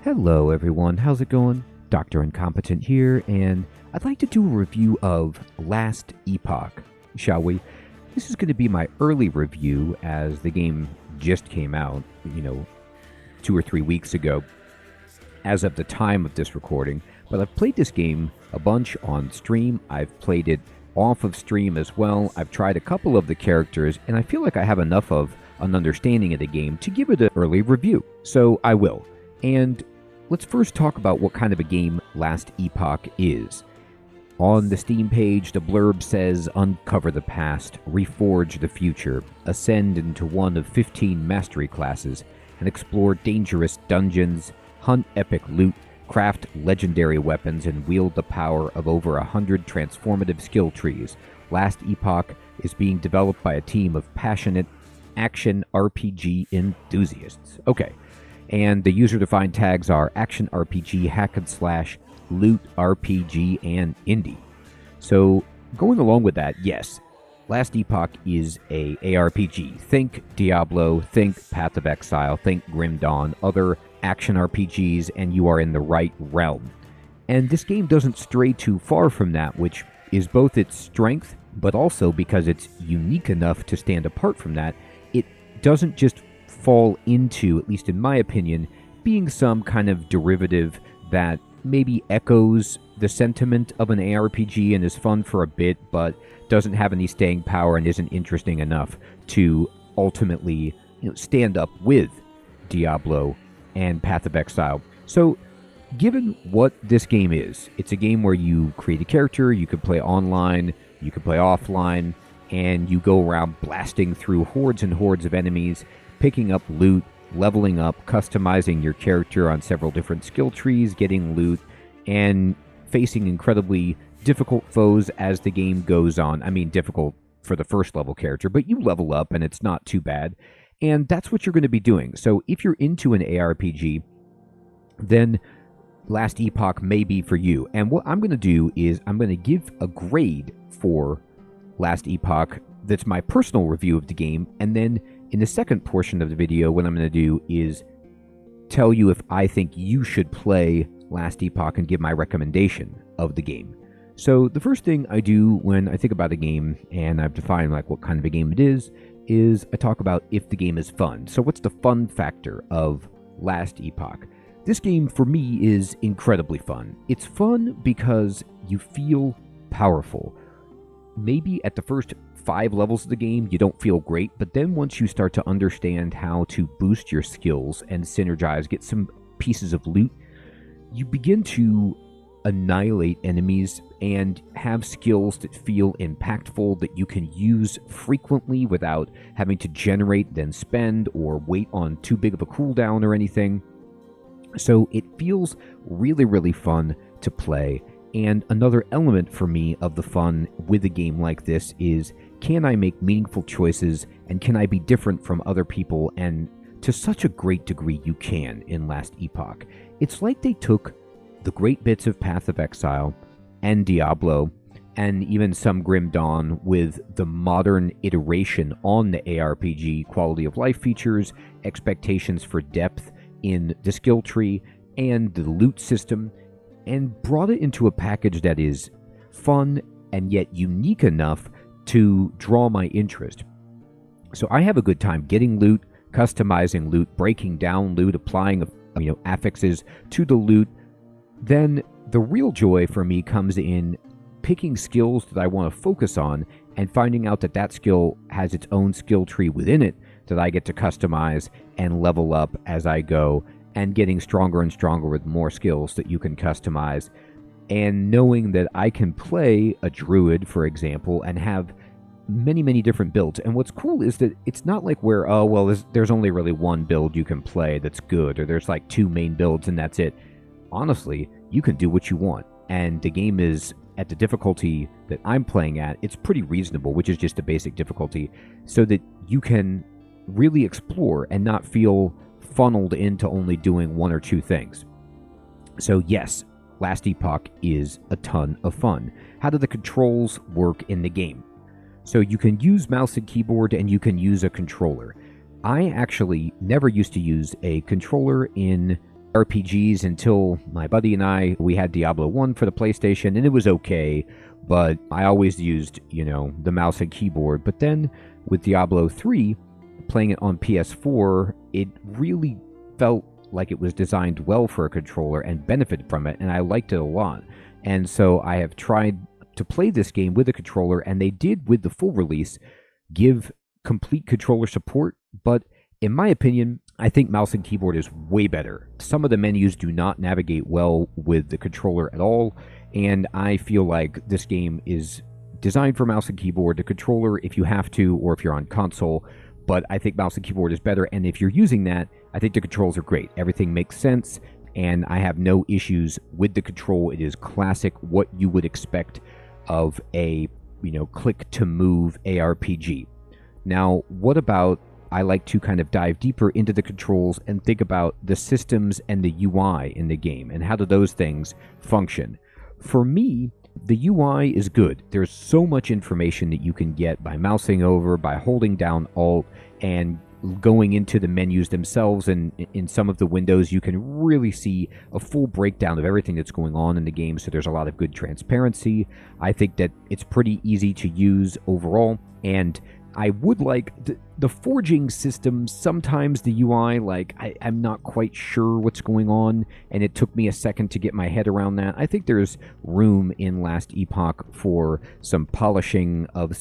Hello everyone, how's it going? Dr. Incompetent here, and I'd like to do a review of Last Epoch, shall we? This is going to be my early review as the game just came out, 2 or 3 weeks ago, as of the time of this recording. But I've played this game a bunch on stream, I've played it off of stream as well, I've tried a couple of the characters, and I feel like I have enough of an understanding of the game to give it an early review, so I will. And let's first talk about what kind of a game Last Epoch is. On the Steam page, the blurb says, uncover the past, reforge the future, ascend into one of 15 mastery classes, and explore dangerous dungeons, hunt epic loot, craft legendary weapons, and wield the power of over 100 transformative skill trees. Last Epoch is being developed by a team of passionate action RPG enthusiasts. Okay. And the user-defined tags are action RPG, hack and slash, loot RPG, and indie. So, going along with that, yes, Last Epoch is a ARPG. Think Diablo, think Path of Exile, think Grim Dawn, other action RPGs, and you are in the right realm. And this game doesn't stray too far from that, which is both its strength, but also because it's unique enough to stand apart from that, it doesn't just fall into, at least in my opinion, being some kind of derivative that maybe echoes the sentiment of an ARPG and is fun for a bit, but doesn't have any staying power and isn't interesting enough to ultimately stand up with Diablo and Path of Exile. So, given what this game is, it's a game where you create a character, you can play online, you can play offline, and you go around blasting through hordes and hordes of enemies, picking up loot, leveling up, customizing your character on several different skill trees, getting loot, and facing incredibly difficult foes as the game goes on. I mean, difficult for the first level character, but you level up and it's not too bad. And that's what you're going to be doing. So if you're into an ARPG, then Last Epoch may be for you. And what I'm going to do is I'm going to give a grade for Last Epoch that's my personal review of the game, and then in the second portion of the video, what I'm going to do is tell you if I think you should play Last Epoch and give my recommendation of the game. So the first thing I do when I think about a game, and I've defined what kind of a game it is I talk about if the game is fun. So what's the fun factor of Last Epoch? This game, for me, is incredibly fun. It's fun because you feel powerful. Maybe at the first 5 levels of the game, you don't feel great, but then once you start to understand how to boost your skills and synergize, get some pieces of loot, you begin to annihilate enemies and have skills that feel impactful, that you can use frequently without having to generate, then spend, or wait on too big of a cooldown or anything. So it feels really, really fun to play. And another element for me of the fun with a game like this is, can I make meaningful choices and can I be different from other people? And to such a great degree you can in Last Epoch. It's like they took the great bits of Path of Exile and Diablo and even some Grim Dawn with the modern iteration on the ARPG quality of life features, expectations for depth in the skill tree, and the loot system, and brought it into a package that is fun and yet unique enough to draw my interest. So I have a good time getting loot, customizing loot, breaking down loot, applying affixes to the loot. Then the real joy for me comes in picking skills that I want to focus on and finding out that that skill has its own skill tree within it that I get to customize and level up as I go, and getting stronger and stronger with more skills that you can customize. And knowing that I can play a druid, for example, and have many, many different builds. And what's cool is that it's not like where, there's only really one build you can play that's good, or there's like 2 main builds and that's it. Honestly, you can do what you want. And the game is, at the difficulty that I'm playing at, it's pretty reasonable, which is just a basic difficulty, so that you can really explore and not feel funneled into only doing 1 or 2 things. So yes, Last Epoch is a ton of fun. How do the controls work in the game? So you can use mouse and keyboard, and you can use a controller. I actually never used to use a controller in RPGs until my buddy and we had Diablo 1 for the PlayStation, and it was okay, but I always used, the mouse and keyboard. But then with Diablo 3, playing it on PS4, it really felt like it was designed well for a controller and benefited from it, and I liked it a lot. And so I have tried to play this game with a controller, and they did, with the full release, give complete controller support, but in my opinion, I think mouse and keyboard is way better. Some of the menus do not navigate well with the controller at all, and I feel like this game is designed for mouse and keyboard. The controller, if you have to, or if you're on console, but I think mouse and keyboard is better, and if you're using that, I think the controls are great. Everything makes sense, and I have no issues with the control. It is classic, what you would expect of a, click-to-move ARPG. Now, what about, I like to kind of dive deeper into the controls and think about the systems and the UI in the game, and how do those things function. For me, the UI is good. There's so much information that you can get by mousing over, by holding down Alt, and going into the menus themselves, and in some of the windows you can really see a full breakdown of everything that's going on in the game, so there's a lot of good transparency. I think that it's pretty easy to use overall, and I would like the forging system. Sometimes the UI, I'm not quite sure what's going on, and it took me a second to get my head around that. I think there's room in Last Epoch for some polishing of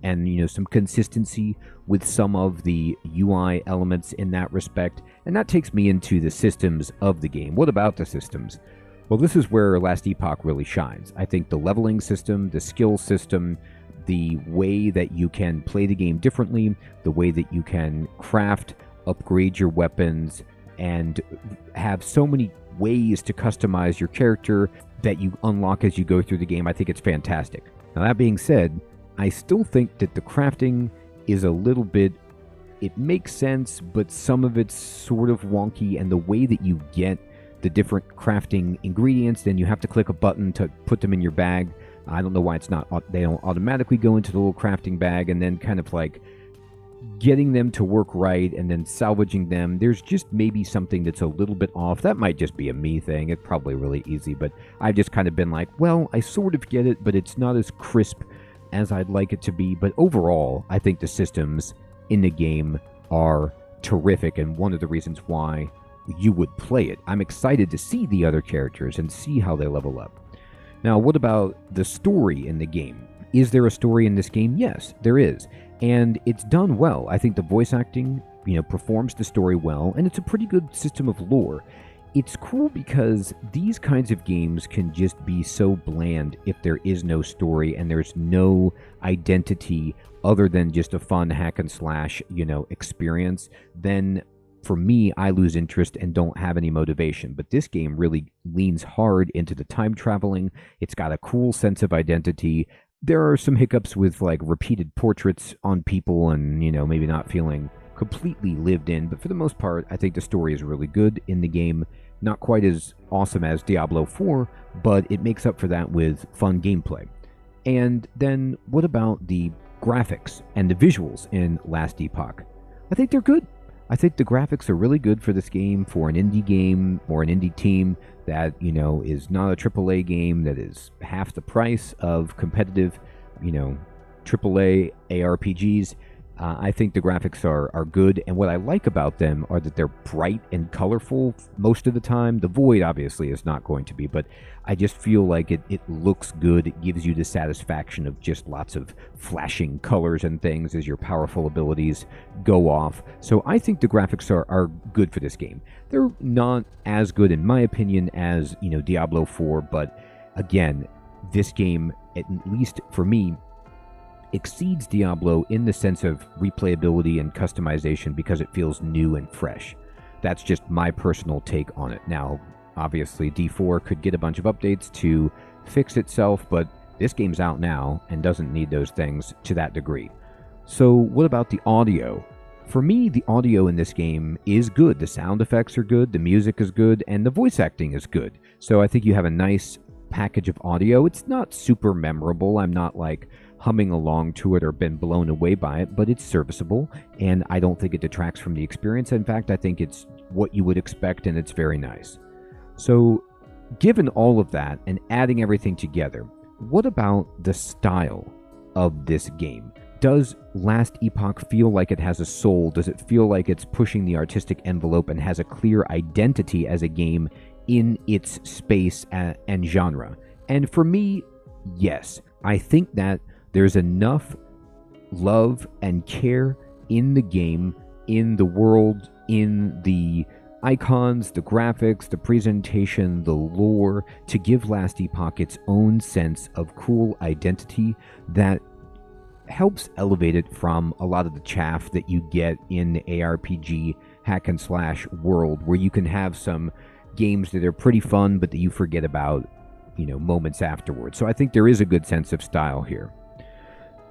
and some consistency with some of the UI elements in that respect, and that takes me into the systems of the game. What about the systems? Well, this is where Last Epoch really shines. I think the leveling system, the skill system, the way that you can play the game differently, the way that you can craft, upgrade your weapons, and have so many ways to customize your character that you unlock as you go through the game. I think it's fantastic. Now, that being said, I still think that the crafting is a little bit, it makes sense, but some of it's sort of wonky, and the way that you get the different crafting ingredients, then you have to click a button to put them in your bag. I don't know why they don't automatically go into the little crafting bag, and then kind of like getting them to work right and then salvaging them. There's just maybe something that's a little bit off. That might just be a me thing. It's probably really easy, but I've just kind of been like, well, I sort of get it, but it's not as crisp as I'd like it to be. But overall, I think the systems in the game are terrific, and one of the reasons why you would play it. I'm excited to see the other characters and see how they level up. Now, what about the story in the game? Is there a story in this game? Yes, there is. And it's done well. I think the voice acting, performs the story well, and it's a pretty good system of lore. It's cool because these kinds of games can just be so bland if there is no story and there's no identity other than just a fun hack and slash, experience. Then for me, I lose interest and don't have any motivation. But this game really leans hard into the time traveling. It's got a cool sense of identity. There are some hiccups with repeated portraits on people and, maybe not feeling completely lived in. But for the most part, I think the story is really good in the game. Not quite as awesome as Diablo 4, but it makes up for that with fun gameplay. And then what about the graphics and the visuals in Last Epoch? I think they're good. I think the graphics are really good for this game, for an indie game or an indie team that, is not a AAA game, that is half the price of competitive, AAA ARPGs. I think the graphics are good, and what I like about them are that they're bright and colorful most of the time. The Void obviously is not going to be, but I just feel like it looks good. It gives you the satisfaction of just lots of flashing colors and things as your powerful abilities go off. So I think the graphics are good for this game. They're not as good, in my opinion, as Diablo 4, but again, this game, at least for me, exceeds Diablo in the sense of replayability and customization because it feels new and fresh. That's just my personal take on it. Now, obviously, D4 could get a bunch of updates to fix itself, but this game's out now and doesn't need those things to that degree. So what about the audio? For me, the audio in this game is good. The sound effects are good, the music is good, and the voice acting is good. So I think you have a nice package of audio. It's not super memorable. I'm not humming along to it or been blown away by it, but it's serviceable, and I don't think it detracts from the experience. In fact, I think it's what you would expect, and it's very nice. So, given all of that and adding everything together, what about the style of this game? Does Last Epoch feel like it has a soul? Does it feel like it's pushing the artistic envelope and has a clear identity as a game in its space and genre? And for me, yes. I think that there's enough love and care in the game, in the world, in the icons, the graphics, the presentation, the lore, to give Last Epoch its own sense of cool identity that helps elevate it from a lot of the chaff that you get in the ARPG hack and slash world, where you can have some games that are pretty fun but that you forget about, moments afterwards. So I think there is a good sense of style here.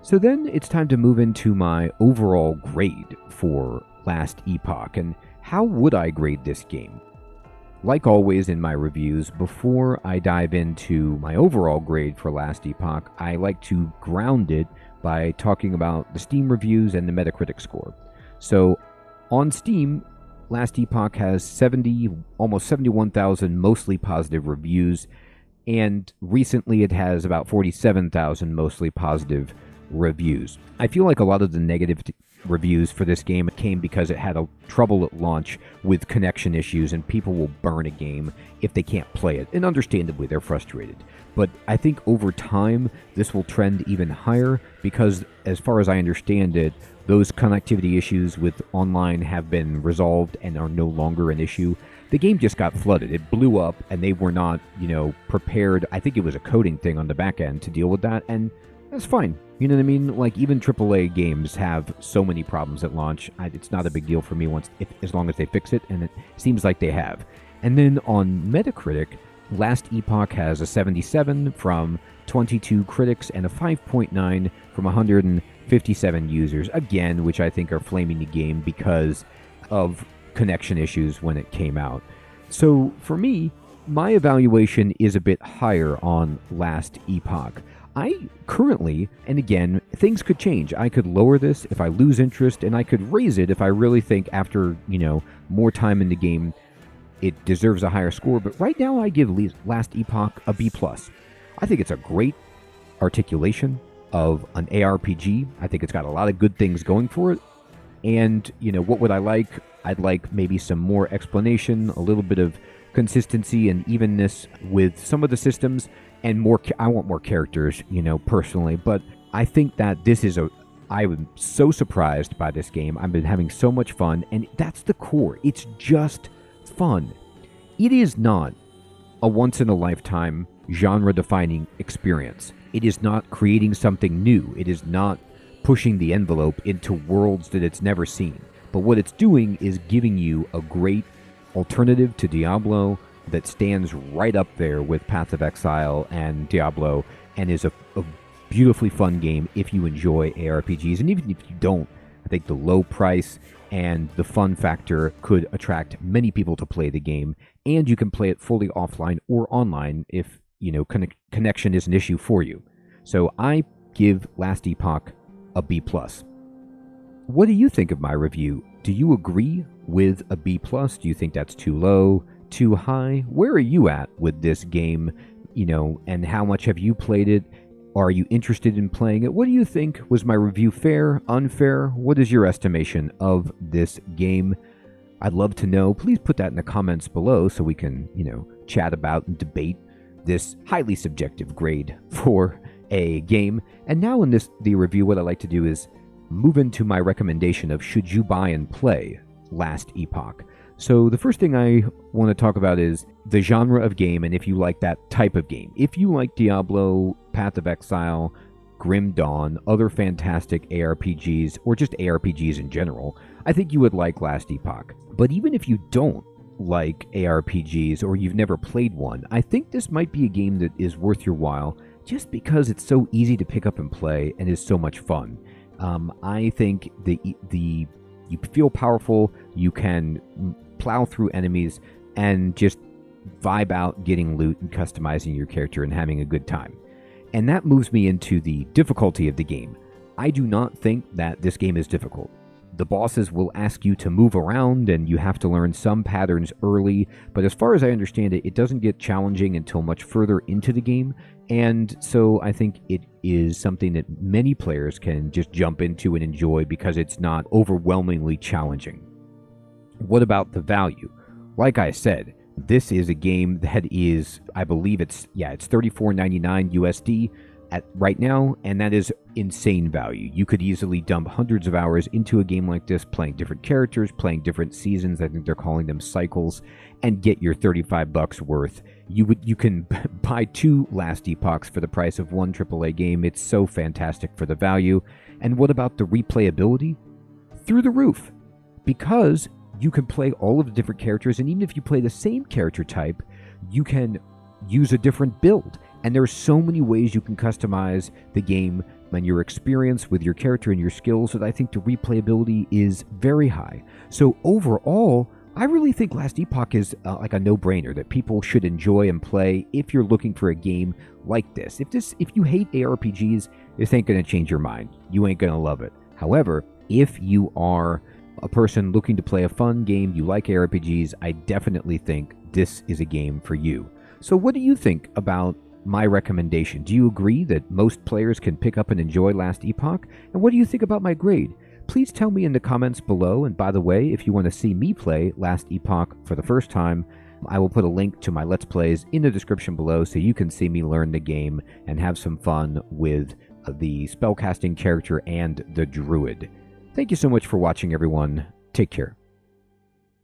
So then it's time to move into my overall grade for Last Epoch. And how would I grade this game? Like always in my reviews, before I dive into my overall grade for Last Epoch, I like to ground it by talking about the Steam reviews and the Metacritic score. So on Steam, Last Epoch has almost 71,000 mostly positive reviews, and recently it has about 47,000 mostly positive reviews. I feel like a lot of the negative reviews for this game came because it had a trouble at launch with connection issues, and people will burn a game if they can't play it, and understandably they're frustrated. But I think over time this will trend even higher because, as far as I understand it, those connectivity issues with online have been resolved and are no longer an issue. The game just got flooded. It blew up and they were not, prepared. I think it was a coding thing on the back end to deal with that, and that's fine. You know what I mean? Like, even AAA games have so many problems at launch. It's not a big deal for me as long as they fix it, and it seems like they have. And then on Metacritic, Last Epoch has a 77 from 22 critics and a 5.9 from 157 users, again, which I think are flaming the game because of connection issues when it came out. So for me, my evaluation is a bit higher on Last Epoch. I currently, and again, things could change. I could lower this if I lose interest, and I could raise it if I really think after, more time in the game, it deserves a higher score. But right now, I give Last Epoch a B+. I think it's a great articulation of an ARPG. I think it's got a lot of good things going for it. And, what would I like? I'd like maybe some more explanation, a little bit of consistency and evenness with some of the systems, and more. I want more characters, personally. But I think that I'm so surprised by this game. I've been having so much fun, and that's the core. It's just fun. It is not a once-in-a-lifetime genre-defining experience. It is not creating something new. It is not pushing the envelope into worlds that it's never seen. But what it's doing is giving you a great alternative to Diablo that stands right up there with Path of Exile and Diablo, and is a beautifully fun game if you enjoy ARPGs. And even if you don't, I think the low price and the fun factor could attract many people to play the game, and you can play it fully offline or online if connection is an issue for you. So I give Last Epoch a B+. What do you think of my review? Do you agree with a B+? Do you think that's too low, too high? Where are you at with this game? And how much have you played it? Are you interested in playing it? What do you think? Was my review fair, unfair? What is your estimation of this game? I'd love to know. Please put that in the comments below so we can, chat about and debate this highly subjective grade for a game. And now in the review, what I like to do is move into my recommendation of should you buy and play Last Epoch. So the first thing I want to talk about is the genre of game, and if you like that type of game. If you like Diablo, Path of Exile, Grim Dawn, other fantastic ARPGs, or just ARPGs in general, I think you would like Last Epoch. But even if you don't like ARPGs or you've never played one, I think this might be a game that is worth your while just because it's so easy to pick up and play and is so much fun. I think you feel powerful, you can plow through enemies and just vibe out getting loot and customizing your character and having a good time. And that moves me into the difficulty of the game. I do not think that this game is difficult. The bosses will ask you to move around, and you have to learn some patterns early, but as far as I understand it, it doesn't get challenging until much further into the game, and so I think it is something that many players can just jump into and enjoy because it's not overwhelmingly challenging. What about the value? Like I said, this is a game that is, I believe it's $34.99 USD right now, and that is insane value. You could easily dump hundreds of hours into a game like this, playing different characters, playing different seasons, I think they're calling them cycles, and get your $35 worth. You can buy 2 Last Epochs for the price of one AAA game. It's so fantastic for the value. And what about the replayability? Through the roof. Because you can play all of the different characters, and even if you play the same character type, you can use a different build. And there are so many ways you can customize the game and your experience with your character and your skills that I think the replayability is very high. So overall, I really think Last Epoch is like a no-brainer that people should enjoy and play if you're looking for a game like this. If you hate ARPGs, this ain't going to change your mind. You ain't going to love it. However, if you are a person looking to play a fun game, you like ARPGs, I definitely think this is a game for you. So what do you think about my recommendation? Do you agree that most players can pick up and enjoy Last Epoch? And what do you think about my grade? Please tell me in the comments below. And by the way, if you want to see me play Last Epoch for the first time, I will put a link to my Let's Plays in the description below so you can see me learn the game and have some fun with the spellcasting character and the druid. Thank you so much for watching, everyone. Take care.